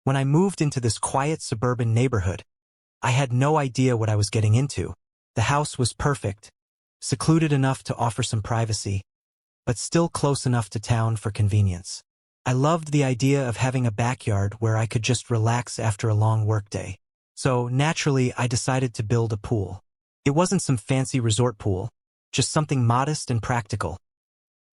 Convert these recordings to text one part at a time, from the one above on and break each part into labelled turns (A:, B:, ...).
A: When I moved into this quiet suburban neighborhood, I had no idea what I was getting into. The house was perfect, secluded enough to offer some privacy, but still close enough to town for convenience. I loved the idea of having a backyard where I could just relax after a long workday. So, naturally, I decided to build a pool. It wasn't some fancy resort pool, just something modest and practical.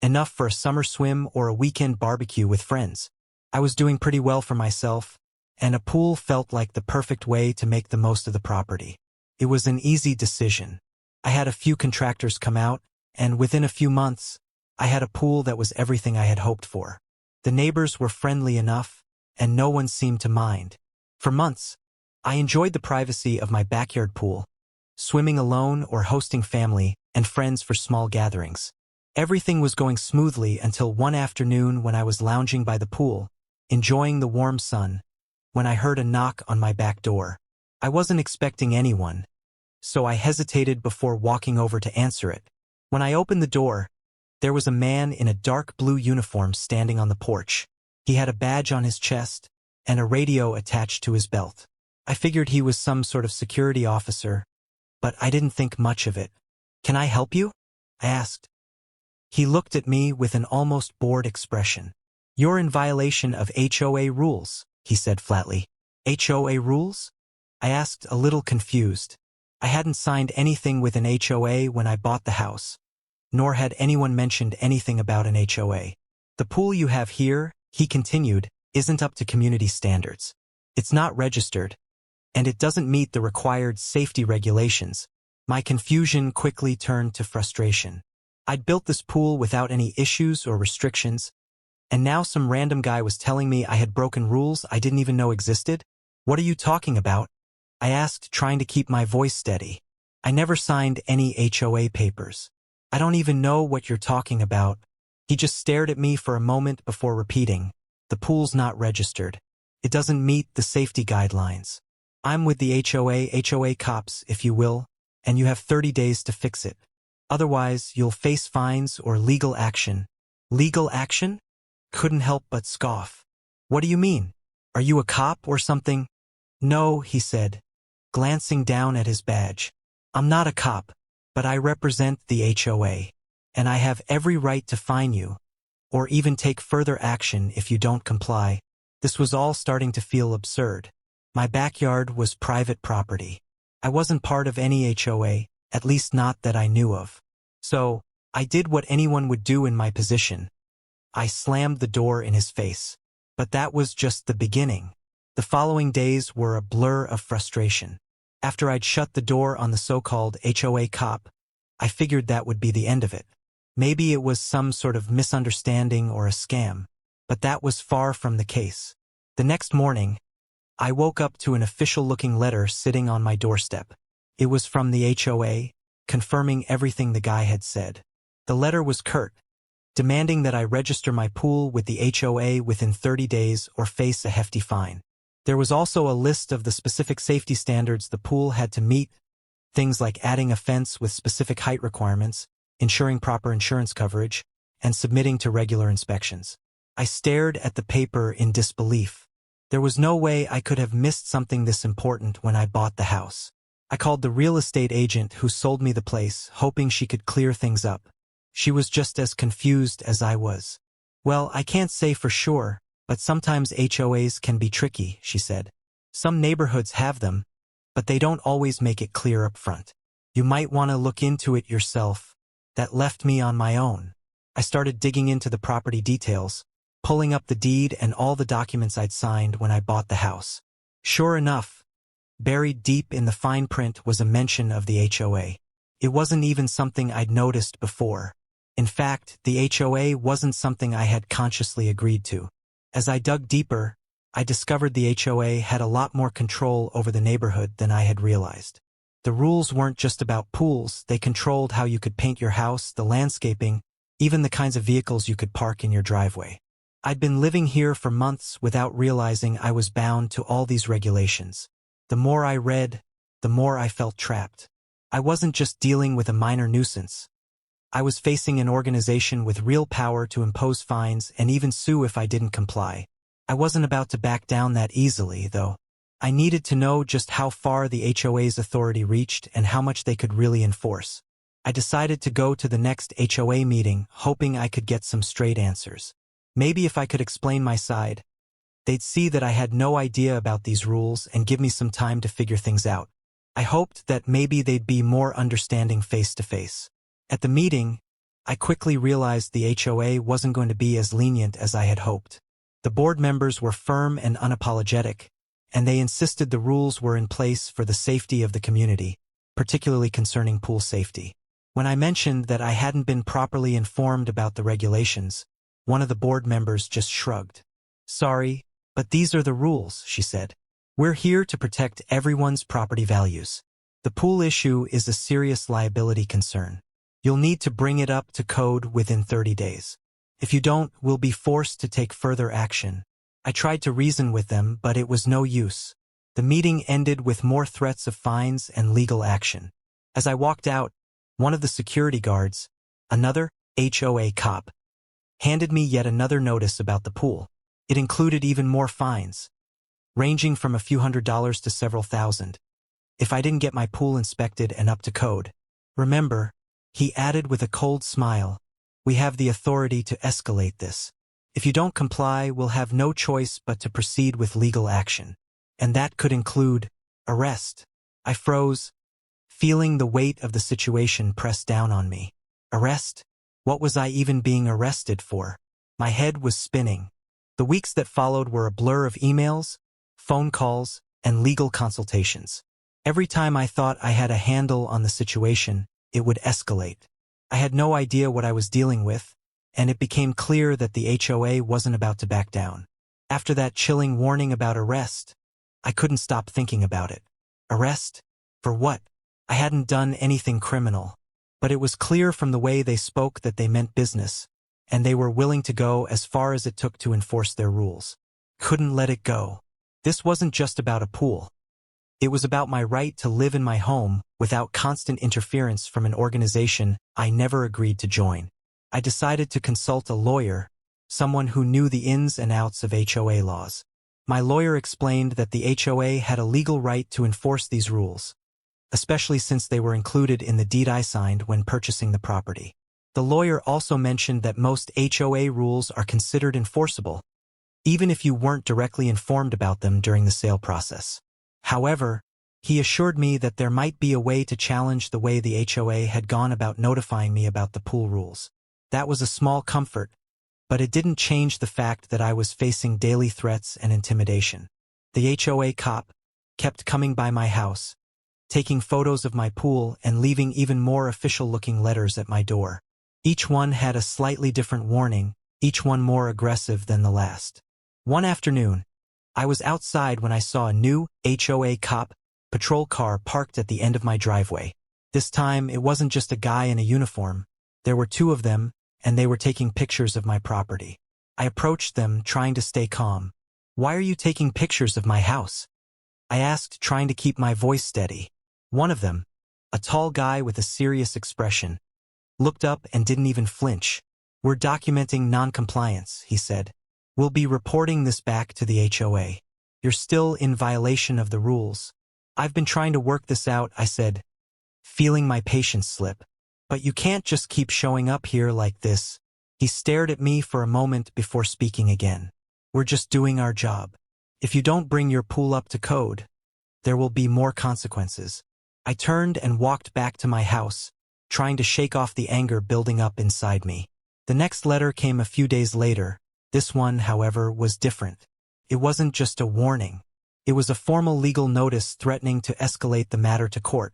A: Enough for a summer swim or a weekend barbecue with friends. I was doing pretty well for myself, and a pool felt like the perfect way to make the most of the property. It was an easy decision. I had a few contractors come out, and within a few months, I had a pool that was everything I had hoped for. The neighbors were friendly enough, and no one seemed to mind. For months, I enjoyed the privacy of my backyard pool, swimming alone or hosting family and friends for small gatherings. Everything was going smoothly until one afternoon when I was lounging by the pool, enjoying the warm sun, when I heard a knock on my back door. I wasn't expecting anyone, so I hesitated before walking over to answer it. When I opened the door, there was a man in a dark blue uniform standing on the porch. He had a badge on his chest and a radio attached to his belt. I figured he was some sort of security officer, but I didn't think much of it. "Can I help you?" I asked. He looked at me with an almost bored expression. "You're in violation of HOA rules," he said flatly. "HOA rules?" I asked, a little confused. I hadn't signed anything with an HOA when I bought the house, nor had anyone mentioned anything about an HOA. "The pool you have here," he continued, "isn't up to community standards. It's not registered, and it doesn't meet the required safety regulations." My confusion quickly turned to frustration. I'd built this pool without any issues or restrictions, and now some random guy was telling me I had broken rules I didn't even know existed? "What are you talking about?" I asked, trying to keep my voice steady. "I never signed any HOA papers. I don't even know what you're talking about." He just stared at me for a moment before repeating, "The pool's not registered. It doesn't meet the safety guidelines. I'm with the HOA cops, if you will, and you have 30 days to fix it. Otherwise, you'll face fines or legal action." "Legal action?" Couldn't help but scoff. "What do you mean? Are you a cop or something?" "No," he said, glancing down at his badge. "I'm not a cop, but I represent the HOA, and I have every right to fine you, or even take further action if you don't comply." This was all starting to feel absurd. My backyard was private property. I wasn't part of any HOA, at least not that I knew of. So, I did what anyone would do in my position. I slammed the door in his face. But that was just the beginning. The following days were a blur of frustration. After I'd shut the door on the so-called HOA cop, I figured that would be the end of it. Maybe it was some sort of misunderstanding or a scam, but that was far from the case. The next morning, I woke up to an official-looking letter sitting on my doorstep. It was from the HOA, confirming everything the guy had said. The letter was curt, demanding that I register my pool with the HOA within 30 days or face a hefty fine. There was also a list of the specific safety standards the pool had to meet, things like adding a fence with specific height requirements, ensuring proper insurance coverage, and submitting to regular inspections. I stared at the paper in disbelief. There was no way I could have missed something this important when I bought the house. I called the real estate agent who sold me the place, hoping she could clear things up. She was just as confused as I was. "Well, I can't say for sure, but sometimes HOAs can be tricky," she said. "Some neighborhoods have them, but they don't always make it clear up front. You might want to look into it yourself." That left me on my own. I started digging into the property details, pulling up the deed and all the documents I'd signed when I bought the house. Sure enough, buried deep in the fine print was a mention of the HOA. It wasn't even something I'd noticed before. In fact, the HOA wasn't something I had consciously agreed to. As I dug deeper, I discovered the HOA had a lot more control over the neighborhood than I had realized. The rules weren't just about pools, they controlled how you could paint your house, the landscaping, even the kinds of vehicles you could park in your driveway. I'd been living here for months without realizing I was bound to all these regulations. The more I read, the more I felt trapped. I wasn't just dealing with a minor nuisance. I was facing an organization with real power to impose fines and even sue if I didn't comply. I wasn't about to back down that easily, though. I needed to know just how far the HOA's authority reached and how much they could really enforce. I decided to go to the next HOA meeting, hoping I could get some straight answers. Maybe if I could explain my side, they'd see that I had no idea about these rules and give me some time to figure things out. I hoped that maybe they'd be more understanding face to face. At the meeting, I quickly realized the HOA wasn't going to be as lenient as I had hoped. The board members were firm and unapologetic, and they insisted the rules were in place for the safety of the community, particularly concerning pool safety. When I mentioned that I hadn't been properly informed about the regulations, one of the board members just shrugged. "Sorry, but these are the rules," she said. "We're here to protect everyone's property values. The pool issue is a serious liability concern. You'll need to bring it up to code within 30 days. If you don't, we'll be forced to take further action." I tried to reason with them, but it was no use. The meeting ended with more threats of fines and legal action. As I walked out, one of the security guards, another HOA cop, handed me yet another notice about the pool. It included even more fines, ranging from a few $100s to several thousand, if I didn't get my pool inspected and up to code. "Remember," he added with a cold smile, "we have the authority to escalate this. If you don't comply, we'll have no choice but to proceed with legal action. And that could include arrest." I froze, feeling the weight of the situation press down on me. Arrest? What was I even being arrested for? My head was spinning. The weeks that followed were a blur of emails, phone calls, and legal consultations. Every time I thought I had a handle on the situation, it would escalate. I had no idea what I was dealing with, and it became clear that the HOA wasn't about to back down. After that chilling warning about arrest, I couldn't stop thinking about it. Arrest? For what? I hadn't done anything criminal, but it was clear from the way they spoke that they meant business, and they were willing to go as far as it took to enforce their rules. Couldn't let it go. This wasn't just about a pool. It was about my right to live in my home without constant interference from an organization I never agreed to join. I decided to consult a lawyer, someone who knew the ins and outs of HOA laws. My lawyer explained that the HOA had a legal right to enforce these rules, especially since they were included in the deed I signed when purchasing the property. The lawyer also mentioned that most HOA rules are considered enforceable, even if you weren't directly informed about them during the sale process. However, he assured me that there might be a way to challenge the way the HOA had gone about notifying me about the pool rules. That was a small comfort, but it didn't change the fact that I was facing daily threats and intimidation. The HOA cop kept coming by my house, taking photos of my pool and leaving even more official-looking letters at my door. Each one had a slightly different warning, each one more aggressive than the last. One afternoon, I was outside when I saw a new HOA cop patrol car parked at the end of my driveway. This time, it wasn't just a guy in a uniform. There were two of them, and they were taking pictures of my property. I approached them, trying to stay calm. "Why are you taking pictures of my house?" I asked, trying to keep my voice steady. One of them, a tall guy with a serious expression, looked up and didn't even flinch. "We're documenting non-compliance," he said. "We'll be reporting this back to the HOA. You're still in violation of the rules." "I've been trying to work this out," I said, feeling my patience slip. "But you can't just keep showing up here like this." He stared at me for a moment before speaking again. "We're just doing our job. If you don't bring your pool up to code, there will be more consequences." I turned and walked back to my house, trying to shake off the anger building up inside me. The next letter came a few days later. This one, however, was different. It wasn't just a warning. It was a formal legal notice threatening to escalate the matter to court,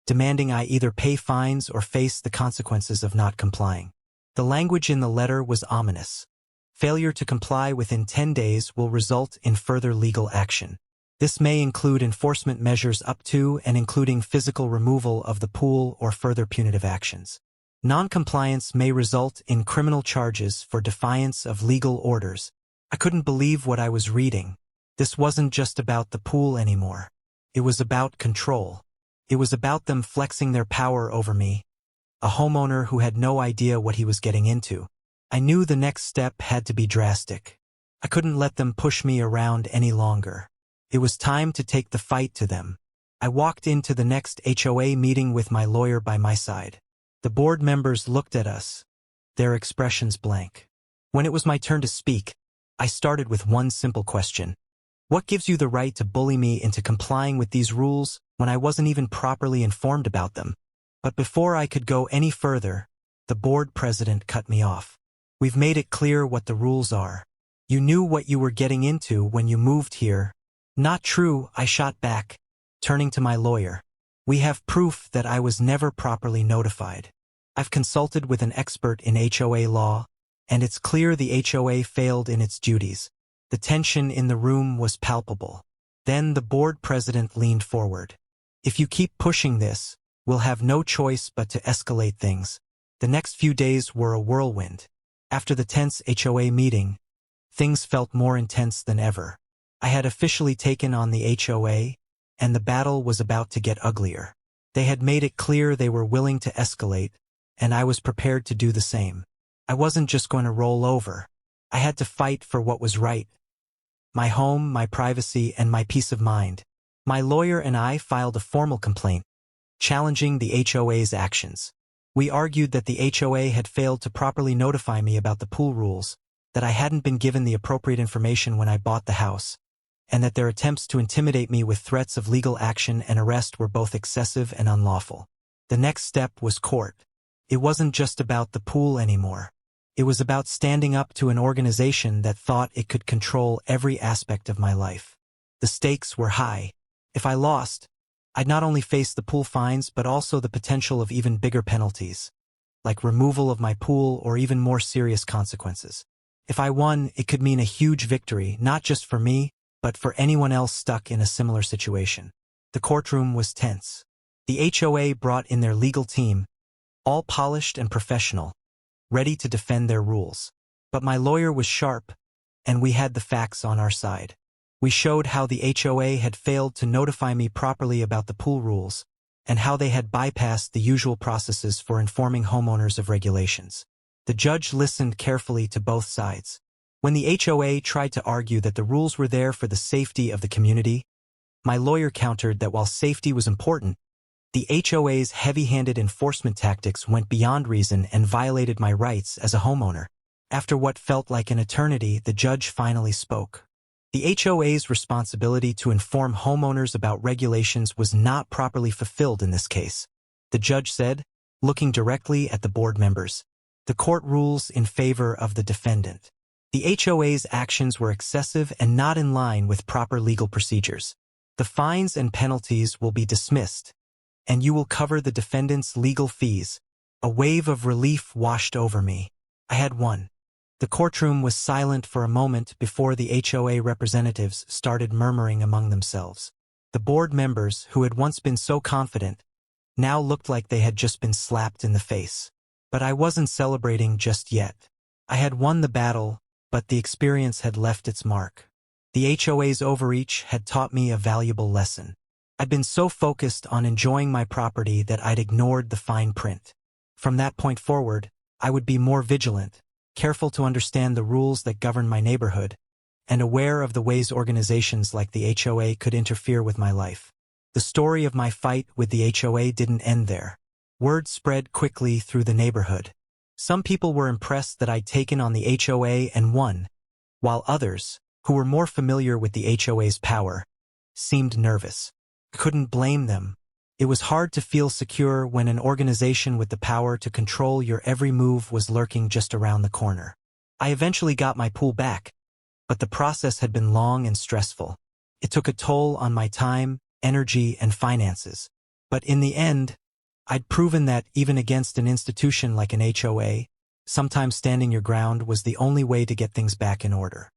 A: demanding I either pay fines or face the consequences of not complying. The language in the letter was ominous. Failure to comply within 10 days will result in further legal action. This may include enforcement measures up to and including physical removal of the pool or further punitive actions. Non-compliance may result in criminal charges for defiance of legal orders. I couldn't believe what I was reading. This wasn't just about the pool anymore. It was about control. It was about them flexing their power over me, a homeowner who had no idea what he was getting into. I knew the next step had to be drastic. I couldn't let them push me around any longer. It was time to take the fight to them. I walked into the next HOA meeting with my lawyer by my side. The board members looked at us, their expressions blank. When it was my turn to speak, I started with one simple question. What gives you the right to bully me into complying with these rules when I wasn't even properly informed about them? But before I could go any further, the board president cut me off. We've made it clear what the rules are. You knew what you were getting into when you moved here. Not true, I shot back, turning to my lawyer. We have proof that I was never properly notified. I've consulted with an expert in HOA law, and it's clear the HOA failed in its duties. The tension in the room was palpable. Then the board president leaned forward. If you keep pushing this, we'll have no choice but to escalate things. The next few days were a whirlwind. After the tense HOA meeting, things felt more intense than ever. I had officially taken on the HOA, and the battle was about to get uglier. They had made it clear they were willing to escalate, and I was prepared to do the same. I wasn't just going to roll over. I had to fight for what was right. My home, my privacy, and my peace of mind. My lawyer and I filed a formal complaint, challenging the HOA's actions. We argued that the HOA had failed to properly notify me about the pool rules, that I hadn't been given the appropriate information when I bought the house, and that their attempts to intimidate me with threats of legal action and arrest were both excessive and unlawful. The next step was court. It wasn't just about the pool anymore. It was about standing up to an organization that thought it could control every aspect of my life. The stakes were high. If I lost, I'd not only face the pool fines but also the potential of even bigger penalties, like removal of my pool or even more serious consequences. If I won, it could mean a huge victory, not just for me, but for anyone else stuck in a similar situation. The courtroom was tense. The HOA brought in their legal team, all polished and professional, ready to defend their rules. But my lawyer was sharp, and we had the facts on our side. We showed how the HOA had failed to notify me properly about the pool rules, and how they had bypassed the usual processes for informing homeowners of regulations. The judge listened carefully to both sides. When the HOA tried to argue that the rules were there for the safety of the community, my lawyer countered that while safety was important, the HOA's heavy-handed enforcement tactics went beyond reason and violated my rights as a homeowner. After what felt like an eternity, the judge finally spoke. The HOA's responsibility to inform homeowners about regulations was not properly fulfilled in this case. The judge said, looking directly at the board members, the court rules in favor of the defendant. The HOA's actions were excessive and not in line with proper legal procedures. The fines and penalties will be dismissed, and you will cover the defendant's legal fees. A wave of relief washed over me. I had won. The courtroom was silent for a moment before the HOA representatives started murmuring among themselves. The board members, who had once been so confident, now looked like they had just been slapped in the face. But I wasn't celebrating just yet. I had won the battle, but the experience had left its mark. The HOA's overreach had taught me a valuable lesson. I'd been so focused on enjoying my property that I'd ignored the fine print. From that point forward, I would be more vigilant, careful to understand the rules that govern my neighborhood, and aware of the ways organizations like the HOA could interfere with my life. The story of my fight with the HOA didn't end there. Word spread quickly through the neighborhood. Some people were impressed that I'd taken on the HOA and won, while others, who were more familiar with the HOA's power, seemed nervous. Couldn't blame them. It was hard to feel secure when an organization with the power to control your every move was lurking just around the corner. I eventually got my pool back, but the process had been long and stressful. It took a toll on my time, energy, and finances. But in the end, I'd proven that even against an institution like an HOA, sometimes standing your ground was the only way to get things back in order.